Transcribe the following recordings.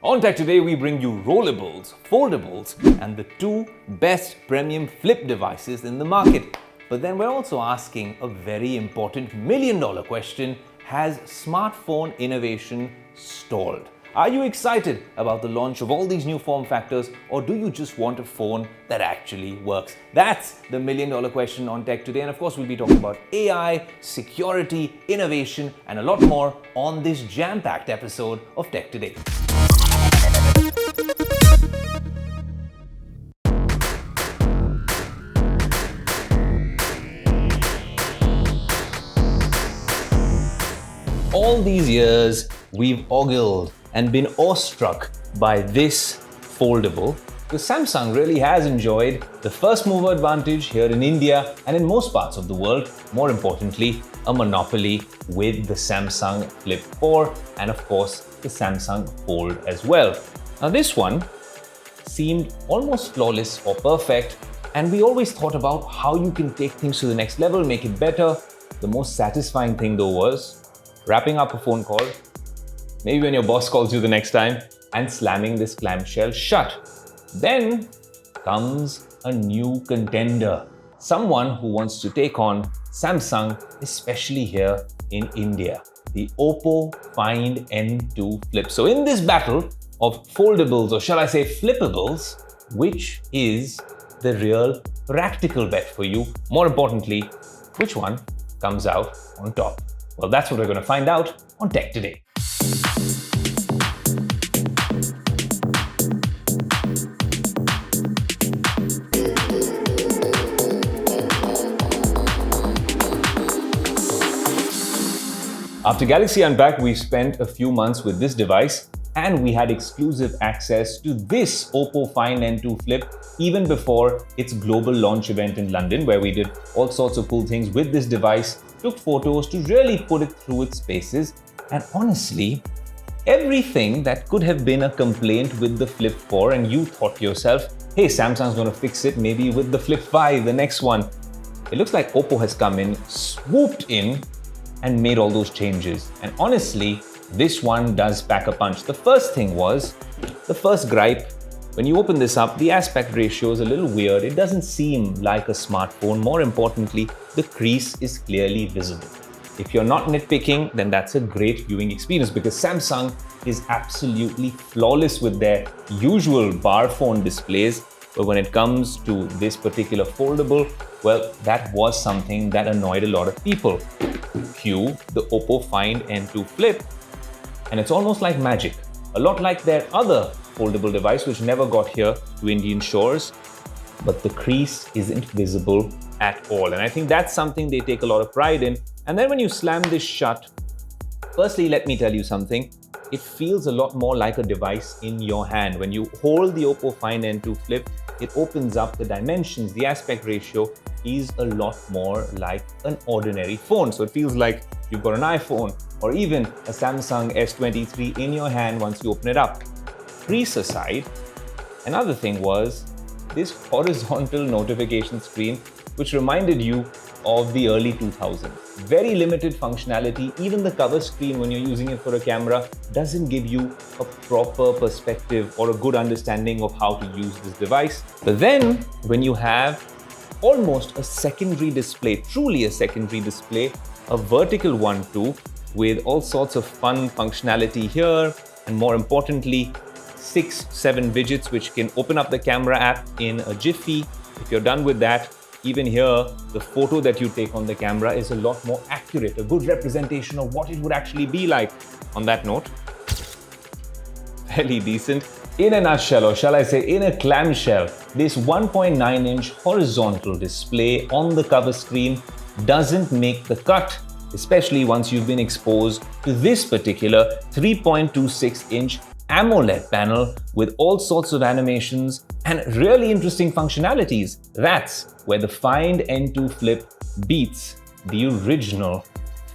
On Tech Today, we bring you rollables, foldables, and the two best premium flip devices in the market. But then we're also asking a very important million-dollar question: has smartphone innovation stalled? Are you excited about the launch of all these new form factors, or do you just want a phone that actually works? That's the million-dollar question on Tech Today. And of course, we'll be talking about AI, security, innovation, and a lot more on this jam-packed episode of Tech Today. All these years, we've ogled and been awestruck by this foldable, because Samsung really has enjoyed the first mover advantage here in India and in most parts of the world. More importantly, a monopoly with the Samsung Flip 4 and of course the Samsung Fold as well. Now this one seemed almost flawless or perfect, and we always thought about how you can take things to the next level, make it better. The most satisfying thing though was wrapping up a phone call, maybe when your boss calls you the next time, and slamming this clamshell shut. Then comes a new contender, someone who wants to take on Samsung, especially here in India, the Oppo Find N2 Flip. So in this battle of foldables, or shall I say flippables, which is the real practical bet for you? More importantly, which one comes out on top? Well, that's what we're going to find out on Tech Today. After Galaxy Unpacked, we spent a few months with this device, and we had exclusive access to this Oppo Find N2 Flip even before its global launch event in London, where we did all sorts of cool things with this device, took photos to really put it through its paces. And honestly, everything that could have been a complaint with the Flip 4, and you thought to yourself, hey, Samsung's going to fix it maybe with the Flip 5, the next one. It looks like Oppo has come in, swooped in, and made all those changes. And honestly, this one does pack a punch. The first thing was, the first gripe, when you open this up, the aspect ratio is a little weird. It doesn't seem like a smartphone. More importantly, the crease is clearly visible. If you're not nitpicking, then that's a great viewing experience, because Samsung is absolutely flawless with their usual bar phone displays. But when it comes to this particular foldable, well, that was something that annoyed a lot of people. Cue the Oppo Find N2 Flip, and it's almost like magic. A lot like their other foldable device, which never got here to Indian shores, but the crease isn't visible at all. And I think that's something they take a lot of pride in. And then when you slam this shut, firstly, let me tell you something. It feels a lot more like a device in your hand. When you hold the Oppo Find N2 Flip, it opens up the dimensions. The aspect ratio is a lot more like an ordinary phone. So it feels like you've got an iPhone or even a Samsung S23 in your hand once you open it up. Crease aside, another thing was this horizontal notification screen, which reminded you of the early 2000s. Very limited functionality. Even the cover screen, when you're using it for a camera, doesn't give you a proper perspective or a good understanding of how to use this device. But then when you have almost a secondary display, truly a secondary display, a vertical one too, with all sorts of fun functionality here, and more importantly, 6-7 widgets which can open up the camera app in a jiffy. If you're done with that, even here, the photo that you take on the camera is a lot more accurate, a good representation of what it would actually be like. On that note, fairly decent. In a nutshell, or shall I say in a clamshell, this 1.9-inch horizontal display on the cover screen doesn't make the cut, especially once you've been exposed to this particular 3.26-inch AMOLED panel with all sorts of animations and really interesting functionalities. That's where the Find N2 Flip beats the original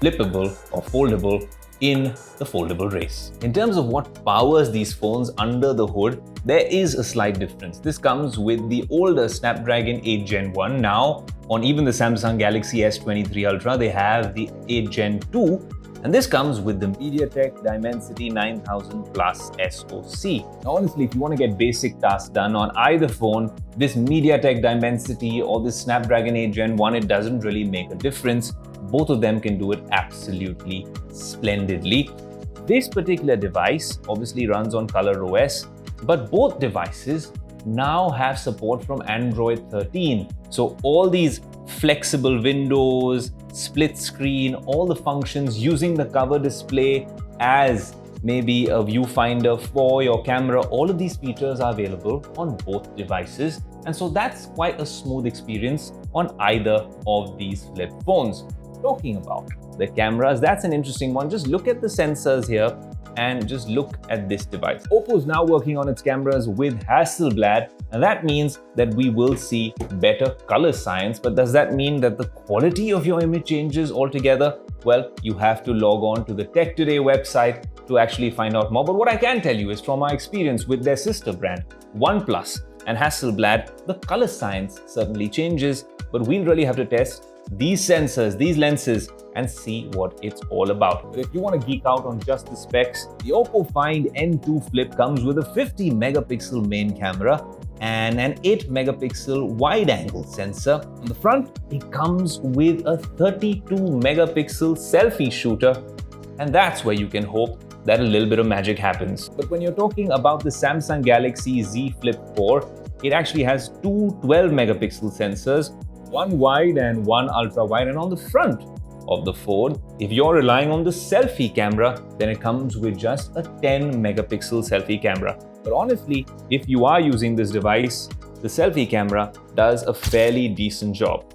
flippable or foldable in the foldable race. In terms of what powers these phones under the hood, there is a slight difference. This comes with the older Snapdragon 8 Gen 1. Now, on even the Samsung Galaxy S23 Ultra, they have the 8 Gen 2, And this comes with the MediaTek Dimensity 9000 Plus SoC. Now, honestly, if you want to get basic tasks done on either phone, this MediaTek Dimensity or this Snapdragon 8 Gen 1, it doesn't really make a difference. Both of them can do it absolutely splendidly. This particular device obviously runs on ColorOS, but both devices now have support from Android 13. So all these flexible windows, split screen, all the functions using the cover display as maybe a viewfinder for your camera, all of these features are available on both devices. And so that's quite a smooth experience on either of these flip phones. Talking about the cameras, that's an interesting one. Just look at the sensors here and just look at this device. Oppo is now working on its cameras with Hasselblad, and that means that we will see better color science. But does that mean that the quality of your image changes altogether? Well, you have to log on to the Tech Today website to actually find out more. But what I can tell you is from my experience with their sister brand, OnePlus and Hasselblad, the color science certainly changes, but we'll really have to test these sensors, these lenses, and see what it's all about. But if you want to geek out on just the specs, the Oppo Find N2 Flip comes with a 50 megapixel main camera and an 8 megapixel wide-angle sensor. On the front, it comes with a 32 megapixel selfie shooter, and that's where you can hope that a little bit of magic happens. But when you're talking about the Samsung Galaxy Z Flip 4, it actually has two 12 megapixel sensors, one wide and one ultra wide. And on the front of the phone, if you're relying on the selfie camera, then it comes with just a 10 megapixel selfie camera. But honestly, if you are using this device, the selfie camera does a fairly decent job.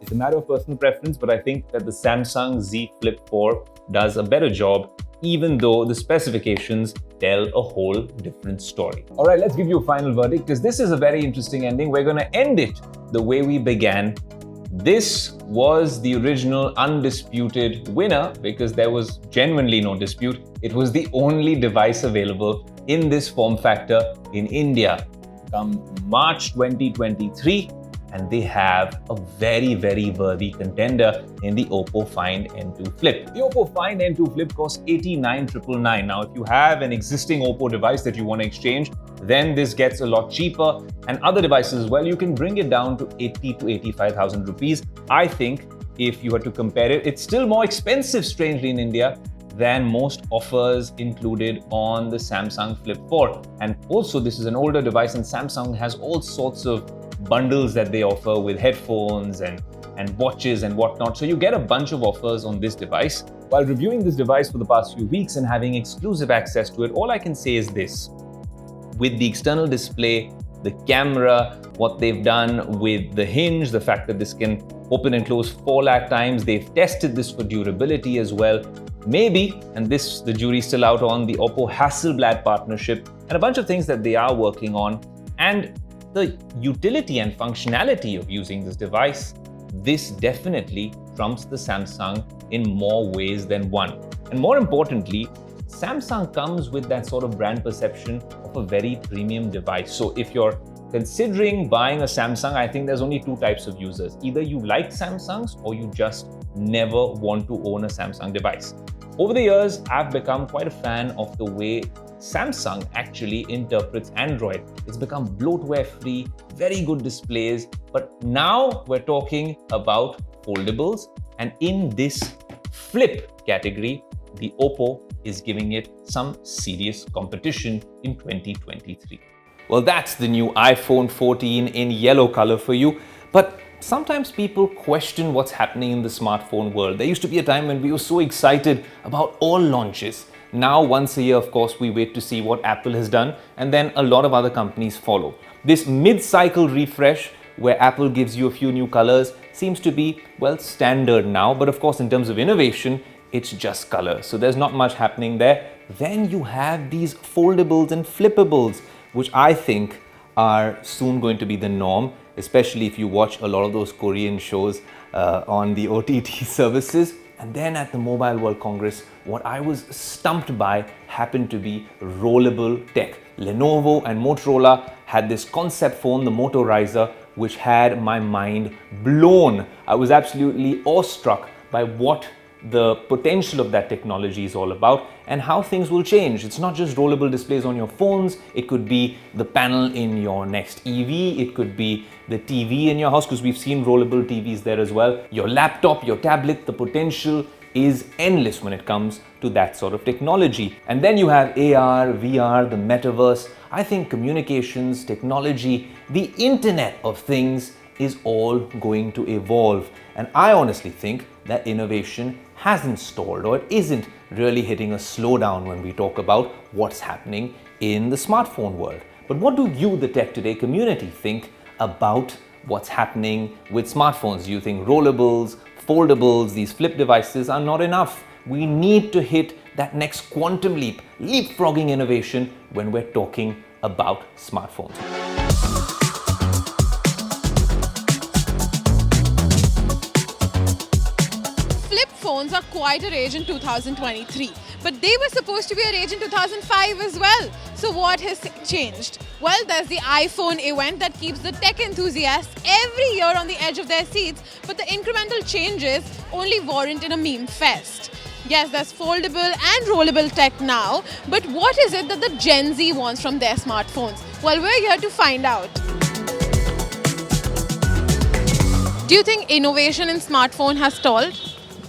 It's a matter of personal preference, but I think that the Samsung Z Flip 4 does a better job, even though the specifications tell a whole different story. All right, let's give you a final verdict, because this is a very interesting ending. We're going to end it the way we began. This was the original undisputed winner because there was genuinely no dispute. It was the only device available in this form factor in India. Come March 2023, and they have a very, very worthy contender in the Oppo Find N2 Flip. The Oppo Find N2 Flip costs 89,999. Now, if you have an existing Oppo device that you want to exchange, then this gets a lot cheaper. And other devices as well, you can bring it down to 80 to 85,000 rupees. I think if you were to compare it, it's still more expensive, strangely, in India than most offers included on the Samsung Flip 4. And also, this is an older device, and Samsung has all sorts of bundles that they offer with headphones and watches and whatnot. So you get a bunch of offers on this device. While reviewing this device for the past few weeks and having exclusive access to it, all I can say is this. With the external display, the camera, what they've done with the hinge, the fact that this can open and close 4 lakh times, they've tested this for durability as well. Maybe, and this the jury's still out on, the Oppo Hasselblad partnership and a bunch of things that they are working on, and the utility and functionality of using this device, this definitely trumps the Samsung in more ways than one. And more importantly, Samsung comes with that sort of brand perception of a very premium device. So if you're considering buying a Samsung, I think there's only two types of users. Either you like Samsungs or you just never want to own a Samsung device. Over the years, I've become quite a fan of the way Samsung actually interprets Android. It's become bloatware-free, very good displays, but now we're talking about foldables, and in this flip category, the Oppo is giving it some serious competition in 2023. Well, that's the new iPhone 14 in yellow color for you, but sometimes people question what's happening in the smartphone world. There used to be a time when we were so excited about all launches. Now, once a year, of course, we wait to see what Apple has done, and then a lot of other companies follow. This mid-cycle refresh, where Apple gives you a few new colors, seems to be, well, standard now. But of course, in terms of innovation, it's just color. So there's not much happening there. Then you have these foldables and flippables, which I think are soon going to be the norm, especially if you watch a lot of those Korean shows on the OTT services. And then at the Mobile World Congress, what I was stumped by happened to be rollable tech. Lenovo and Motorola had this concept phone, the Moto Riser, which had my mind blown. I was absolutely awestruck by what the potential of that technology is all about and how things will change. It's not just rollable displays on your phones, it could be the panel in your next EV, it could be the TV in your house, because we've seen rollable TVs there as well, your laptop, your tablet. The potential is endless when it comes to that sort of technology. And then you have AR, VR, the metaverse. I think communications, technology, the Internet of Things is all going to evolve. And I honestly think that innovation hasn't stalled, or it isn't really hitting a slowdown when we talk about what's happening in the smartphone world. But what do you, the Tech Today community, think about what's happening with smartphones? Do you think rollables, foldables, these flip devices are not enough? We need to hit that next quantum leap, leapfrogging innovation when we're talking about smartphones. Flip phones are quite a rage in 2023, but they were supposed to be a rage in 2005 as well. So what has changed? Well, there's the iPhone event that keeps the tech enthusiasts every year on the edge of their seats, but the incremental changes only warrant in a meme fest. Yes, there's foldable and rollable tech now, but what is it that the Gen Z wants from their smartphones? Well, we're here to find out. Do you think innovation in smartphone has stalled?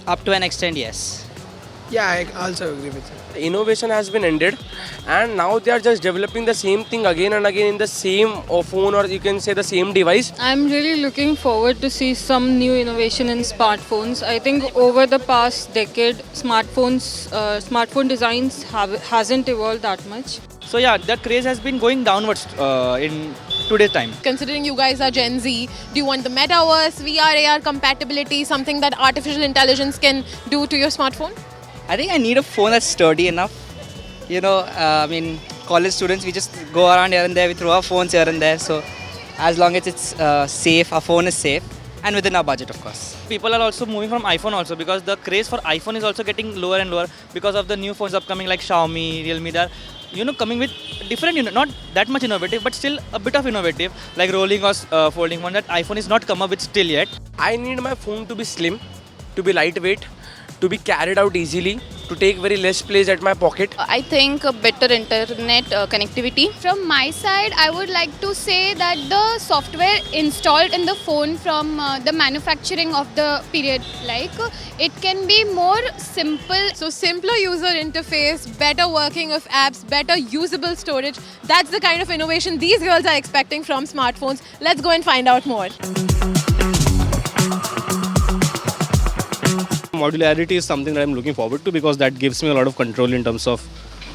Up to an extent, yes. Yeah, I also agree with you. Innovation has been ended, and now they are just developing the same thing again and again in the same phone, or you can say the same device. I'm really looking forward to see some new innovation in smartphones. I think over the past decade, smartphone designs hasn't evolved that much. So yeah, the craze has been going downwards in today's time. Considering you guys are Gen Z, do you want the metaverse, VR, AR compatibility, something that artificial intelligence can do to your smartphone? I think I need a phone that's sturdy enough. College students, we just go around here and there, we throw our phones here and there. So as long as it's safe, our phone is safe, and within our budget, of course. People are also moving from iPhone also, because the craze for iPhone is also getting lower and lower because of the new phones upcoming like Xiaomi, Realme. They're coming with different, not that much innovative, but still a bit of innovative, like rolling or folding one that iPhone is not come up with still yet. I need my phone to be slim, to be lightweight, to be carried out easily, to take very less place at my pocket. I think a better internet connectivity. From my side, I would like to say that the software installed in the phone from the manufacturing of the period, it can be more simple. So simpler user interface, better working of apps, better usable storage. That's the kind of innovation these girls are expecting from smartphones. Let's go and find out more. Modularity is something that I'm looking forward to, because that gives me a lot of control in terms of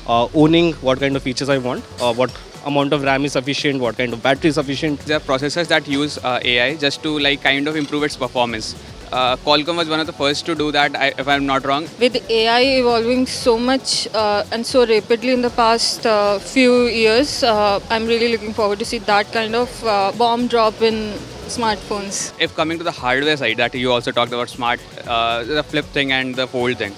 owning what kind of features I want, what amount of RAM is sufficient, what kind of battery is sufficient. There are processors that use AI just to kind of improve its performance. Qualcomm was one of the first to do that, if I'm not wrong. With AI evolving so much and so rapidly in the past few years, I'm really looking forward to see that kind of bomb drop in smartphones. If coming to the hardware side, that you also talked about the flip thing and the fold thing.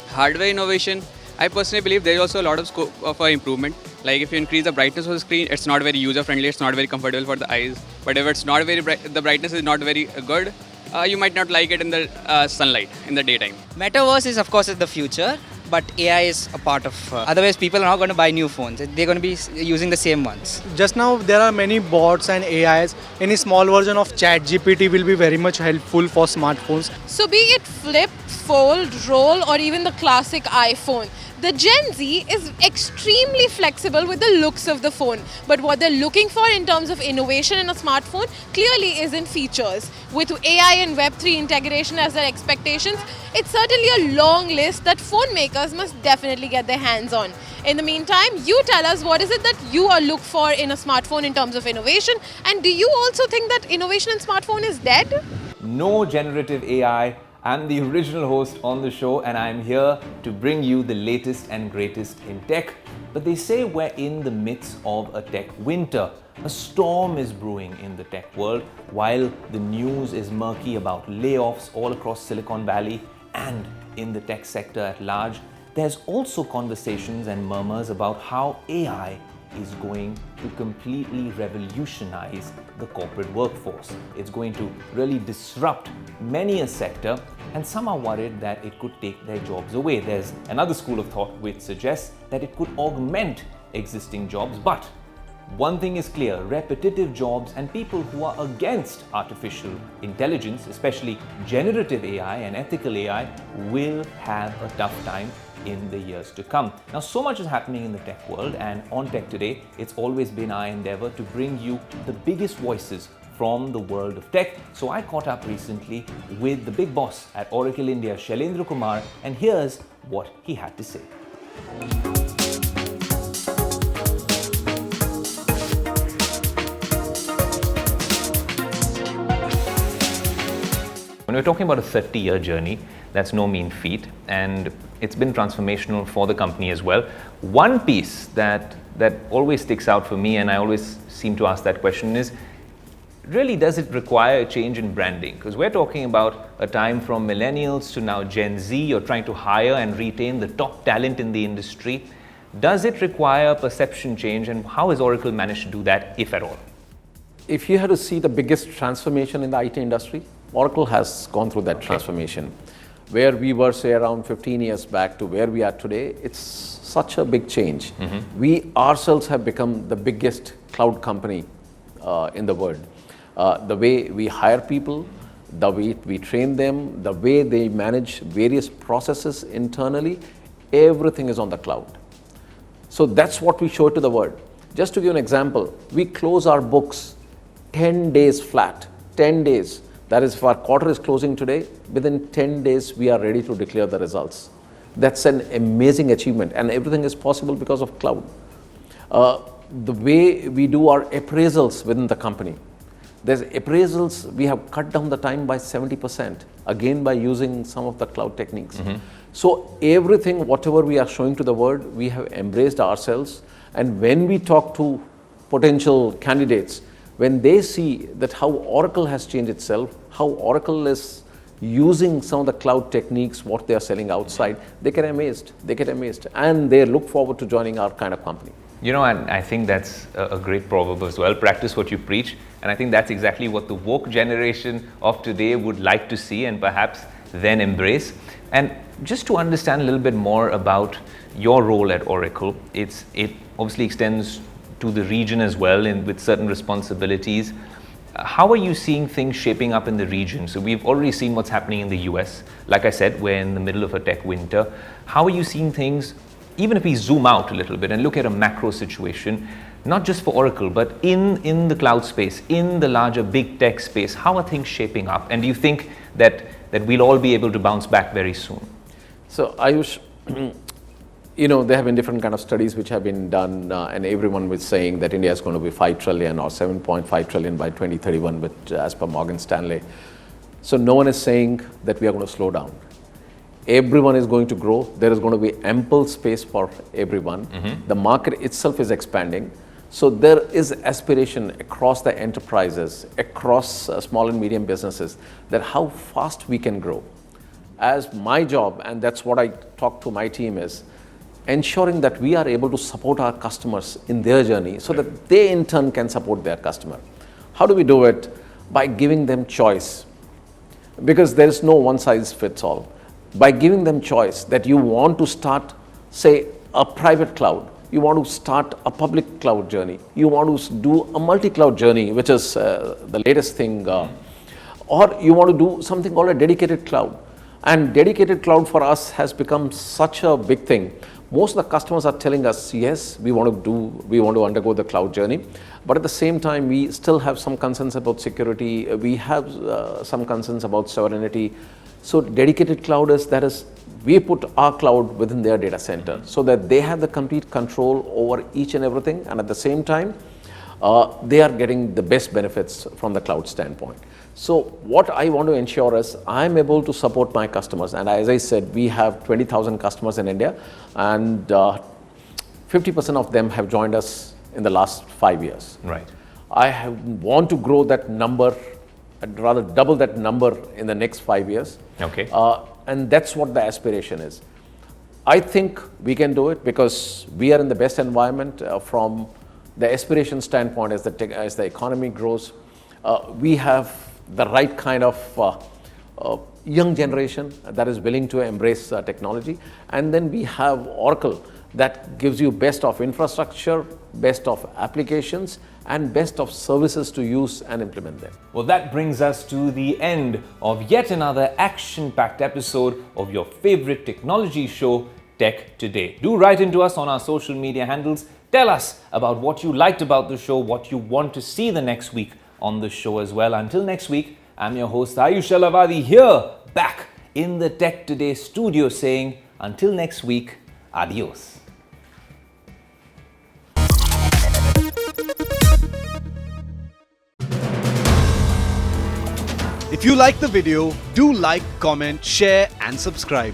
Hardware innovation, I personally believe there is also a lot of scope for improvement. Like if you increase the brightness of the screen, it's not very user friendly, it's not very comfortable for the eyes. But if it's not very the brightness is not very good, you might not like it in the sunlight in the daytime. Metaverse is, of course, the future, but AI is a part of. Otherwise, people are not going to buy new phones. They're going to be using the same ones. Just now, there are many bots and AIs. Any small version of ChatGPT will be very much helpful for smartphones. So be it flip, fold, roll, or even the classic iPhone, the Gen Z is extremely flexible with the looks of the phone. But what they're looking for in terms of innovation in a smartphone clearly isn't features. With AI and Web3 integration as their expectations, it's certainly a long list that phone makers must definitely get their hands on. In the meantime, you tell us, what is it that you look for in a smartphone in terms of innovation? And do you also think that innovation in smartphone is dead? No generative AI. I'm the original host on the show, and I'm here to bring you the latest and greatest in tech. But they say we're in the midst of a tech winter. A storm is brewing in the tech world, while the news is murky about layoffs all across Silicon Valley and in the tech sector at large. There's also conversations and murmurs about how AI is going to completely revolutionize the corporate workforce. It's going to really disrupt many a sector, and some are worried that it could take their jobs away. There's another school of thought which suggests that it could augment existing jobs, but one thing is clear: repetitive jobs and people who are against artificial intelligence, especially generative AI and ethical AI, will have a tough time in the years to come. Now, so much is happening in the tech world, and on Tech Today, it's always been our endeavor to bring you the biggest voices from the world of tech. So I caught up recently with the big boss at Oracle India, Shailendra Kumar, and here's what he had to say. When we're talking about a 30-year journey, that's no mean feat, and it's been transformational for the company as well. One piece that always sticks out for me, and I always seem to ask that question, is really, does it require a change in branding? Because we're talking about a time from millennials to now Gen Z. You're trying to hire and retain the top talent in the industry. Does it require a perception change, and how has Oracle managed to do that, if at all? If you had to see the biggest transformation in the IT industry, Oracle has gone through that transformation. Where we were, say, around 15 years back to where we are today, it's such a big change. We ourselves have become the biggest cloud company in the world. The way we hire people, the way we train them, the way they manage various processes internally, everything is on the cloud. So that's what we show to the world. Just to give an example, we close our books 10 days flat, 10 days. That is, if our quarter is closing today, within 10 days, we are ready to declare the results. That's an amazing achievement, and everything is possible because of cloud. The way we do our appraisals within the company, there's appraisals, we have cut down the time by 70%, again by using some of the cloud techniques. So everything, whatever we are showing to the world, we have embraced ourselves. And when we talk to potential candidates, when they see that how Oracle has changed itself, how Oracle is using some of the cloud techniques, what they are selling outside, they get amazed, and they look forward to joining our kind of company. You know, and I think that's a great proverb as well: practice what you preach. And I think that's exactly what the woke generation of today would like to see and perhaps then embrace. And just to understand a little bit more about your role at Oracle, it obviously extends to the region as well, and with certain responsibilities. How are you seeing things shaping up in the region? So we've already seen what's happening in the US. Like I said, we're in the middle of a tech winter. How are you seeing things, even if we zoom out a little bit and look at a macro situation, not just for Oracle, but in the cloud space, in the larger big tech space? How are things shaping up? And do you think that we'll all be able to bounce back very soon? So Aayush, you know, there have been different kind of studies which have been done, and everyone was saying that India is going to be 5 trillion or 7.5 trillion by 2031, but as per Morgan Stanley. So no one is saying that we are going to slow down. Everyone is going to grow. There is going to be ample space for everyone. The market itself is expanding. So there is aspiration across the enterprises, across small and medium businesses, that how fast we can grow. As my job, and that's what I talk to my team, is ensuring that we are able to support our customers in their journey so that they in turn can support their customer. How do we do it? By giving them choice. Because there is no one size fits all. By giving them choice, that you want to start, say, a private cloud, you want to start a public cloud journey, you want to do a multi-cloud journey, which is the latest thing, or you want to do something called a dedicated cloud. And dedicated cloud for us has become such a big thing. Most of the customers are telling us, yes, we want to undergo the cloud journey, but at the same time, we still have some concerns about security. We have some concerns about sovereignty. So dedicated cloud is we put our cloud within their data center so that they have the complete control over each and everything, and at the same time, they are getting the best benefits from the cloud standpoint. So what I want to ensure is I'm able to support my customers. And as I said, we have 20,000 customers in India, and 50% of them have joined us in the last 5 years. Right. I want to grow that number, and rather double that number in the next 5 years. Okay. And that's what the aspiration is. I think we can do it because we are in the best environment from the aspiration standpoint, as the economy grows, we have the right kind of young generation that is willing to embrace technology. And then we have Oracle that gives you best of infrastructure, best of applications, and best of services to use and implement them. Well, that brings us to the end of yet another action-packed episode of your favorite technology show, Tech Today. Do write into us on our social media handles. Tell us about what you liked about the show, what you want to see the next week on the show as well. Until next week, I'm your host Aayush Ailawadi here, back in the Tech Today studio saying, until next week, adios. If you like the video, do like, comment, share and subscribe.